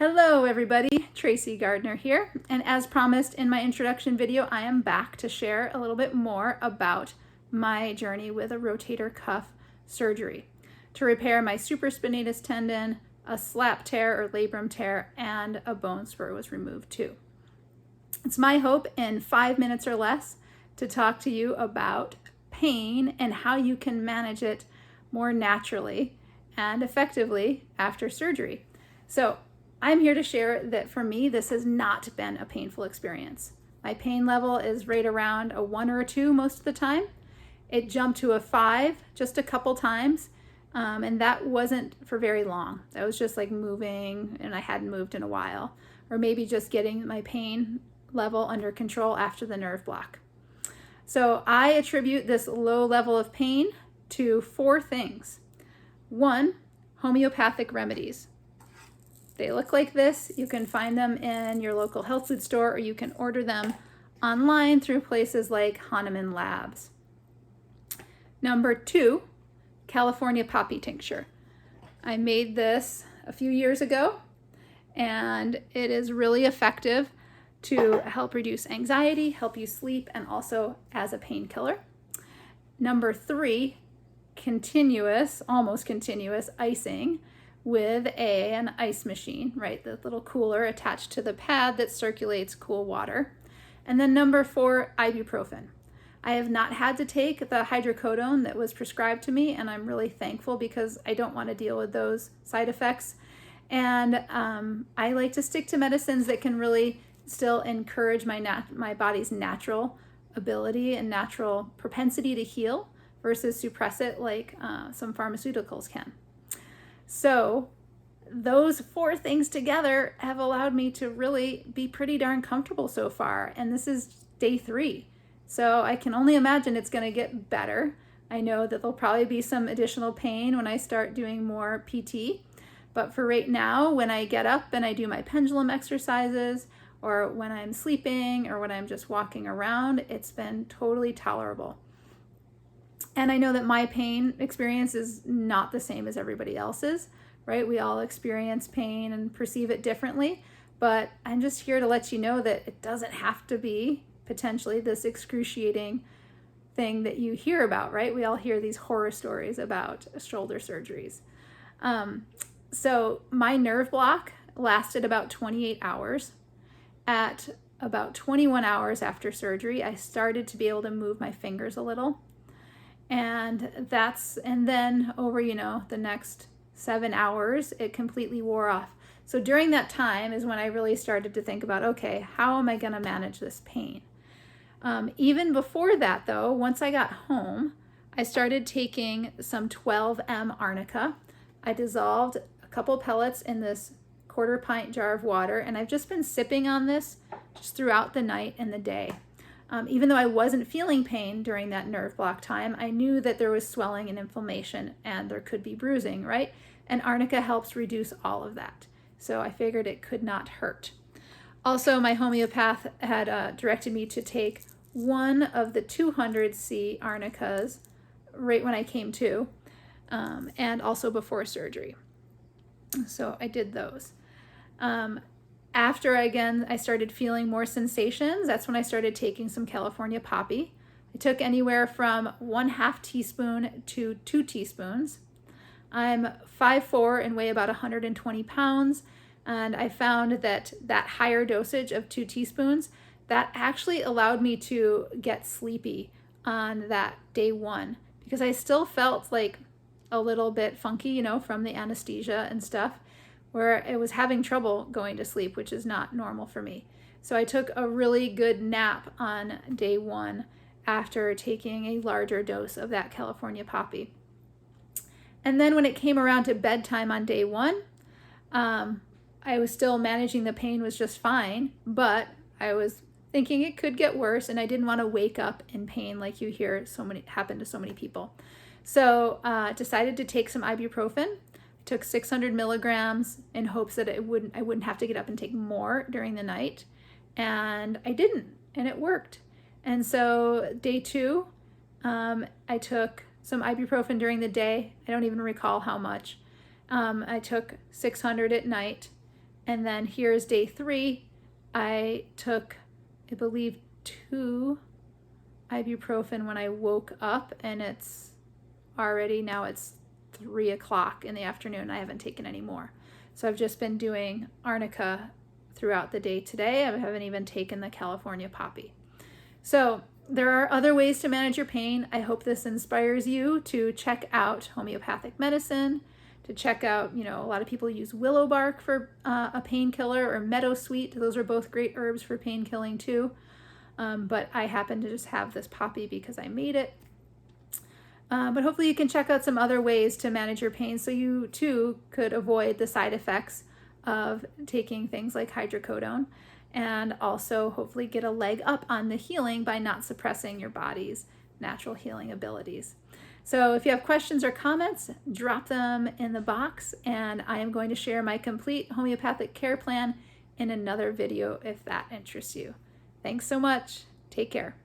Hello everybody, Tracy Gardner here, and as promised in my introduction video, I am back to share a little bit more about my journey with a rotator cuff surgery to repair my supraspinatus tendon, a slap tear or labrum tear, and a bone spur was removed too. It's my hope in 5 minutes or less to talk to you about pain and how you can manage it more naturally and effectively after surgery. So I'm here to share that for me, this has not been a painful experience. My pain level is right around a 1 or a 2 most of the time. It jumped to a 5 just a couple times, and that wasn't for very long. That was just like moving, and I hadn't moved in a while, or maybe just getting my pain level under control after the nerve block. So I attribute this low level of pain to 4 things. 1, homeopathic remedies. They look like this. You can find them in your local health food store, or you can order them online through places like Hahnemann Labs. Number 2, California poppy tincture. I made this a few years ago, and it is really effective to help reduce anxiety, help you sleep, and also as a painkiller. Number 3, almost continuous icing with an ice machine, right? The little cooler attached to the pad that circulates cool water. And then number 4, ibuprofen. I have not had to take the hydrocodone that was prescribed to me, and I'm really thankful because I don't want to deal with those side effects. And I like to stick to medicines that can really still encourage my body's natural ability and natural propensity to heal versus suppress it like some pharmaceuticals can. So those 4 things together have allowed me to really be pretty darn comfortable so far. And this is day 3. So I can only imagine it's going to get better. I know that there'll probably be some additional pain when I start doing more PT. But for right now, when I get up and I do my pendulum exercises, or when I'm sleeping, or when I'm just walking around, it's been totally tolerable. And I know that my pain experience is not the same as everybody else's, right? We all experience pain and perceive it differently, but I'm just here to let you know that it doesn't have to be potentially this excruciating thing that you hear about, right? We all hear these horror stories about shoulder surgeries. So my nerve block lasted about 28 hours. At about 21 hours after surgery, I started to be able to move my fingers a little. And then over, the next 7 hours, it completely wore off. So during that time is when I really started to think about, okay, how am I going to manage this pain? Even before that, though, once I got home, I started taking some 12M arnica. I dissolved a couple pellets in this 1/4 pint jar of water, and I've just been sipping on this just throughout the night and the day. Even though I wasn't feeling pain during that nerve block time, I knew that there was swelling and inflammation and there could be bruising, right? And arnica helps reduce all of that. So I figured it could not hurt. Also, my homeopath had directed me to take 1 of the 200C arnicas right when I came to, and also before surgery. So I did those. After, again, I started feeling more sensations, that's when I started taking some California poppy. I took anywhere from 1/2 teaspoon to 2 teaspoons. I'm 5'4" and weigh about 120 pounds, and I found that higher dosage of 2 teaspoons, that actually allowed me to get sleepy on that day 1, because I still felt like a little bit funky, from the anesthesia and stuff, where I was having trouble going to sleep, which is not normal for me. So I took a really good nap on day 1 after taking a larger dose of that California poppy. And then when it came around to bedtime on day 1, I was still managing the pain, was just fine, but I was thinking it could get worse, and I didn't want to wake up in pain like you hear happen to so many people. So decided to take some ibuprofen. Took 600 milligrams in hopes that I wouldn't have to get up and take more during the night, and I didn't, and it worked. And so day 2, I took some ibuprofen during the day. I don't even recall how much. I took 600 at night, And then here's day 3. I took, I believe, 2 ibuprofen when I woke up, and it's already, now it's 3 o'clock in the afternoon. I haven't taken any more. So I've just been doing arnica throughout the day today. I haven't even taken the California poppy. So there are other ways to manage your pain. I hope this inspires you to check out homeopathic medicine, to check out, a lot of people use willow bark for a painkiller, or meadowsweet. Those are both great herbs for pain killing too. But I happen to just have this poppy because I made it. But hopefully you can check out some other ways to manage your pain so you too could avoid the side effects of taking things like hydrocodone, and also hopefully get a leg up on the healing by not suppressing your body's natural healing abilities. So if you have questions or comments, drop them in the box, and I am going to share my complete homeopathic care plan in another video if that interests you. Thanks so much. Take care.